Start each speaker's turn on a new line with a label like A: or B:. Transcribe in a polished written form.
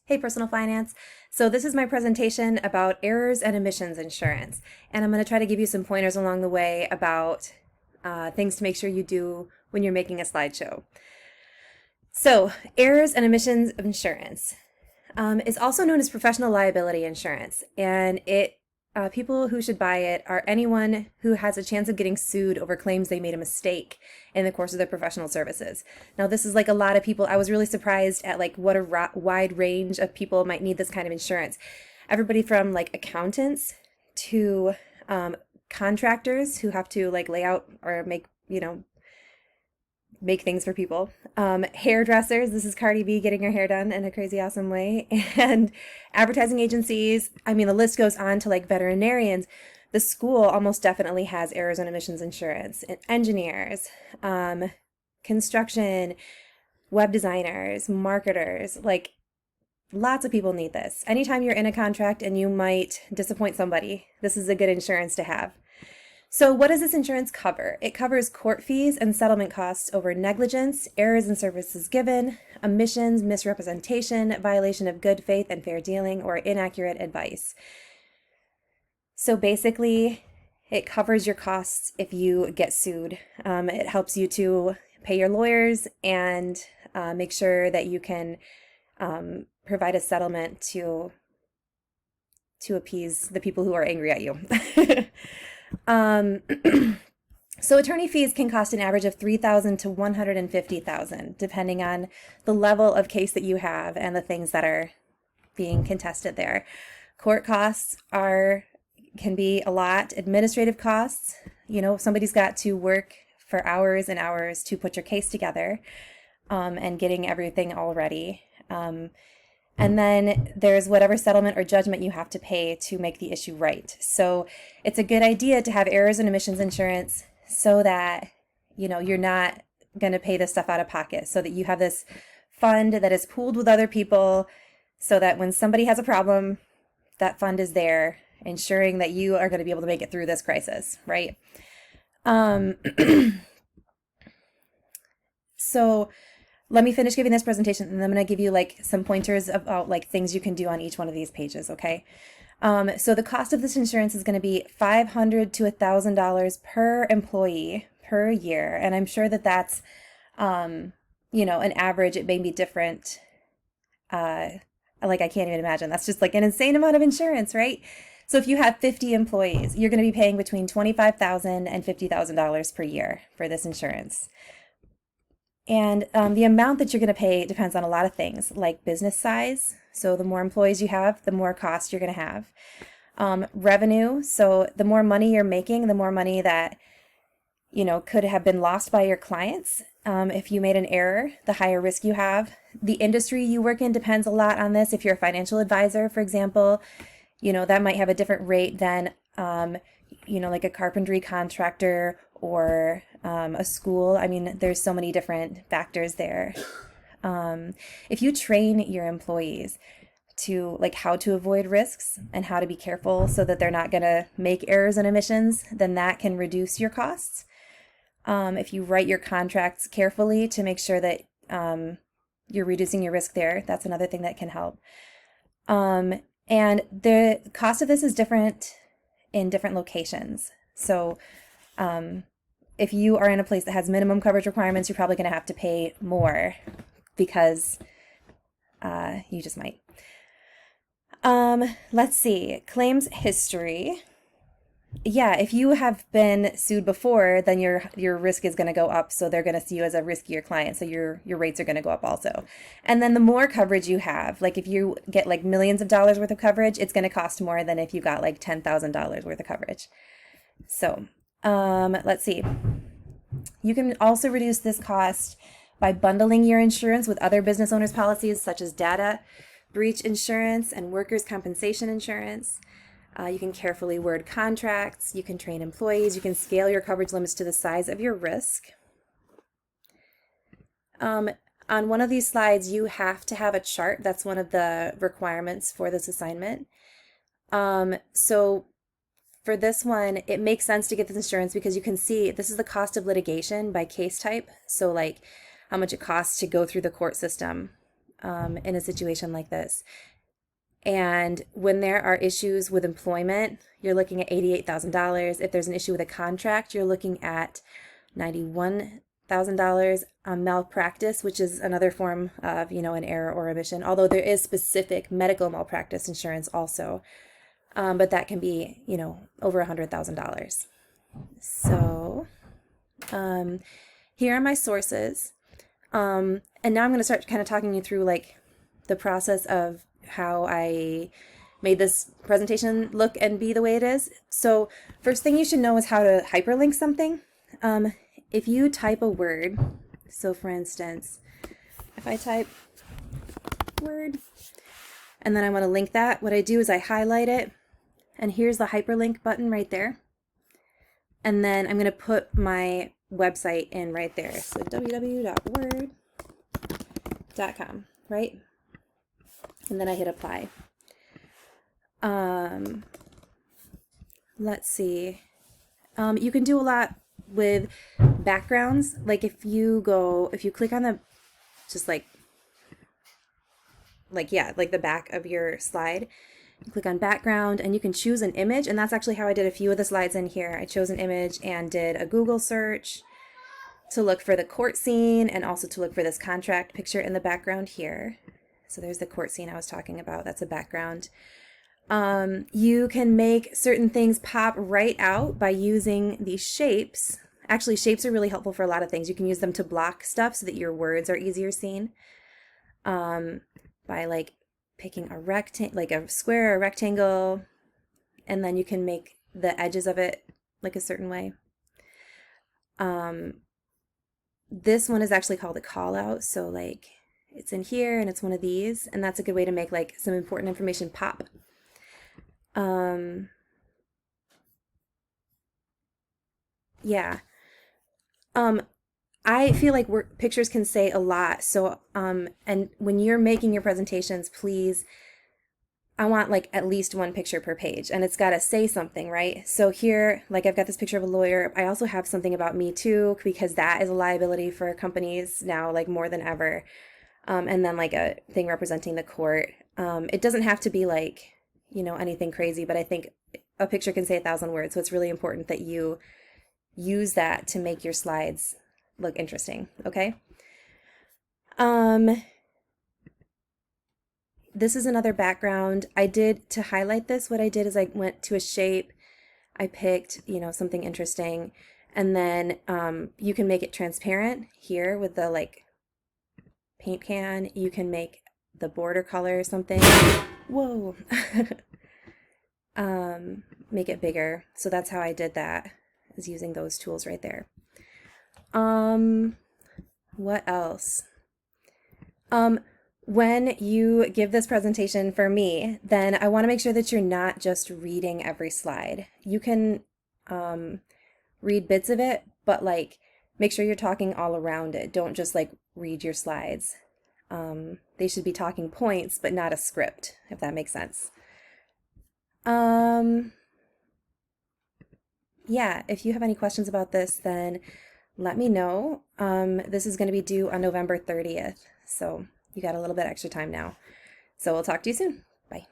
A: Hey, Personal Finance. So this is my presentation about errors and omissions insurance. And I'm going to try to give you some pointers along the way about things to make sure you do when you're making a slideshow. So errors and omissions of insurance is also known as professional liability insurance. And people who should buy it are anyone who has a chance of getting sued over claims they made a mistake in the course of their professional services. Now, this is like a lot of people. I was really surprised at like what a wide range of people might need this kind of insurance. Everybody from like accountants to contractors who have to like lay out or make things for people. Hairdressers, this is Cardi B getting her hair done in a crazy awesome way. And advertising agencies, I mean, the list goes on to like veterinarians. The school almost definitely has errors and omissions insurance. And engineers, construction, web designers, marketers, like lots of people need this. Anytime you're in a contract and you might disappoint somebody, this is a good insurance to have. So what does this insurance cover? It covers court fees and settlement costs over negligence, errors in services given, omissions, misrepresentation, violation of good faith and fair dealing, or inaccurate advice. So basically, it covers your costs if you get sued. It helps you to pay your lawyers and make sure that you can provide a settlement to appease the people who are angry at you. So attorney fees can cost an average of $3,000 to $150,000, depending on the level of case that you have and the things that are being contested there. Court costs can be a lot. Administrative costs, somebody's got to work for hours and hours to put your case together, and getting everything all ready. And then there's whatever settlement or judgment you have to pay to make the issue right. So it's a good idea to have errors and omissions insurance so that, you're not going to pay this stuff out of pocket, so that you have this fund that is pooled with other people so that when somebody has a problem, that fund is there, ensuring that you are going to be able to make it through this crisis, right? So let me finish giving this presentation, and I'm going to give you like some pointers about like things you can do on each one of these pages, okay? So the cost of this insurance is going to be $500 to $1,000 per employee per year, and I'm sure that that's, an average. It may be different. Like I can't even imagine. That's just like an insane amount of insurance, right? So if you have 50 employees, you're going to be paying between $25,000 and $50,000 per year for this insurance. And the amount that you're going to pay depends on a lot of things, like business size. So the more employees you have, the more cost you're going to have. Revenue. So the more money you're making, the more money that, could have been lost by your clients. If you made an error, the higher risk you have. The industry you work in depends a lot on this. If you're a financial advisor, for example, that might have a different rate than, like a carpentry contractor or a school. I mean, there's so many different factors there. If you train your employees to like how to avoid risks and how to be careful so that they're not going to make errors and omissions, then that can reduce your costs. If you write your contracts carefully to make sure that you're reducing your risk there, that's another thing that can help. And the cost of this is different in different locations. So if you are in a place that has minimum coverage requirements, you're probably going to have to pay more because you just might. Let's see. Claims history. Yeah, if you have been sued before, then your risk is going to go up, so they're going to see you as a riskier client, so your rates are going to go up also. And then the more coverage you have, like if you get like millions of dollars worth of coverage, it's going to cost more than if you got like $10,000 worth of coverage. So let's see. You can also reduce this cost by bundling your insurance with other business owners' policies, such as data breach insurance and workers' compensation insurance. You can carefully word contracts. You can train employees. You can scale your coverage limits to the size of your risk. On one of these slides, you have to have a chart. That's one of the requirements for this assignment. So for this one, it makes sense to get this insurance because you can see this is the cost of litigation by case type. So like how much it costs to go through the court system. in a situation like this. And when there are issues with employment, you're looking at $88,000. If there's an issue with a contract, you're looking at $91,000. Malpractice, which is another form of, an error or omission, although there is specific medical malpractice insurance also. But that can be, over $100,000. So here are my sources. And now I'm going to start kind of talking you through like the process of how I made this presentation look and be the way it is. So first thing you should know is how to hyperlink something. If you type a word, so for instance, if I type word and then I want to link that, what I do is I highlight it, and here's the hyperlink button right there. And then I'm going to put my website in right there. So www.word.com, right? And then I hit apply. Let's see. You can do a lot with backgrounds. Like if you click on the, just like the back of your slide, you click on background and you can choose an image. And that's actually how I did a few of the slides in here. I chose an image and did a Google search to look for the court scene and also to look for this contract picture in the background here. So there's the court scene I was talking about. That's a background. You can make certain things pop right out by using these shapes. Actually, shapes are really helpful for a lot of things. You can use them to block stuff so that your words are easier seen. By like picking a rectangle, like a square or a rectangle, and then you can make the edges of it like a certain way. This one is actually called a call out. So like it's in here and it's one of these, and that's a good way to make like some important information pop. Yeah. I feel like pictures can say a lot. So, and when you're making your presentations, please, I want like at least one picture per page, and it's got to say something, right? So here, like I've got this picture of a lawyer. I also have something about me too, because that is a liability for companies now, like more than ever. And then like a thing representing the court. It doesn't have to be like, anything crazy, but I think a picture can say 1,000 words. So it's really important that you use that to make your slides look interesting. Okay. This is another background. To highlight this, what I did is I went to a shape. I picked, something interesting, and then you can make it transparent here with the like paint can. You can make the border color something. Whoa. Make it bigger. So that's how I did that, is using those tools right there. What else? When you give this presentation for me, then I want to make sure that you're not just reading every slide. You can read bits of it, but like make sure you're talking all around it. Don't just like read your slides. They should be talking points, but not a script, if that makes sense. Yeah, if you have any questions about this, then let me know. This is going to be due on November 30th, so you got a little bit extra time now. So we'll talk to you soon. Bye.